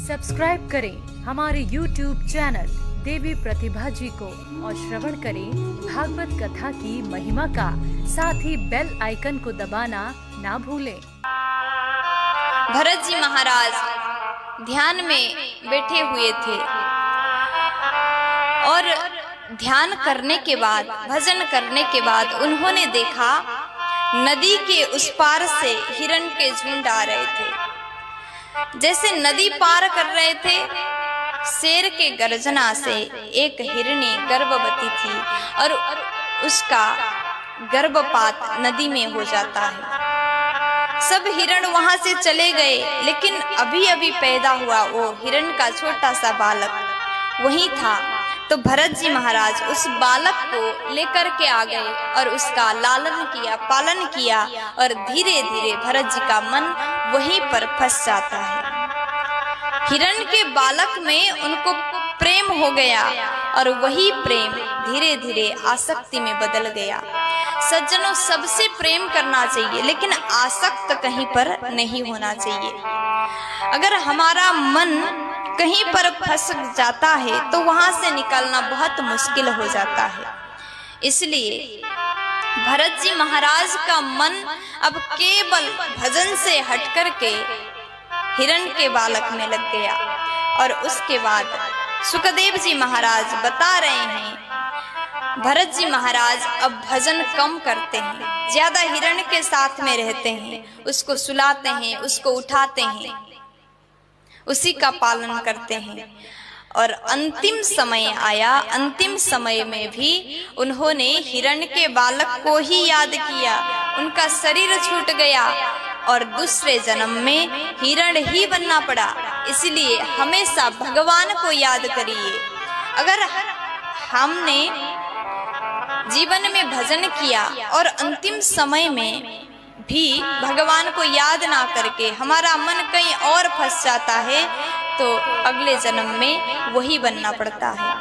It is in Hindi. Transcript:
सब्सक्राइब करें हमारे YouTube चैनल देवी प्रतिभा जी को और श्रवण करें भागवत कथा की महिमा का। साथ ही बेल आइकन को दबाना ना भूलें। भरत जी महाराज ध्यान में बैठे हुए थे और ध्यान करने के बाद, भजन करने के बाद उन्होंने देखा नदी के उस पार से हिरण के झुंड आ रहे थे। जैसे नदी पार कर रहे थे, शेर के गर्जना से एक हिरणी गर्भवती थी और उसका गर्भपात नदी में हो जाता है। सब हिरण वहां से चले गए, लेकिन अभी अभी पैदा हुआ वो हिरण का छोटा सा बालक वहीं था। तो भरत जी महाराज उस बालक को लेकर के आ गए और उसका लालन किया, पालन किया और धीरे धीरे भरत जी का मन वहीं पर फंस जाता है। हिरण के बालक में उनको प्रेम हो गया और वही प्रेम धीरे धीरे आसक्ति में बदल गया। सज्जनों, सबसे प्रेम करना चाहिए, लेकिन आसक्त कहीं पर नहीं होना चाहिए। अगर हमारा मन कहीं पर फंस जाता है तो वहां से निकलना बहुत मुश्किल हो जाता है। इसलिए भरत जी महाराज का मन अब केवल भजन से हटकर के हिरण के बालक में लग गया। और उसके बाद सुखदेव जी महाराज बता रहे हैं, भरत जी महाराज अब भजन कम करते हैं, ज्यादा हिरण के साथ में रहते हैं, उसको सुलाते हैं, उसको उठाते हैं, उसी का पालन करते हैं। और अंतिम समय आया, अंतिम समय में भी उन्होंने हिरण के बालक को ही याद किया। उनका शरीर छूट गया और दूसरे जन्म में हिरण ही बनना पड़ा। इसलिए हमेशा भगवान को याद करिए। अगर हमने जीवन में भजन किया और अंतिम समय में भी भगवान को याद ना करके हमारा मन कहीं और फंस जाता है, तो अगले जन्म में वही बनना पड़ता है।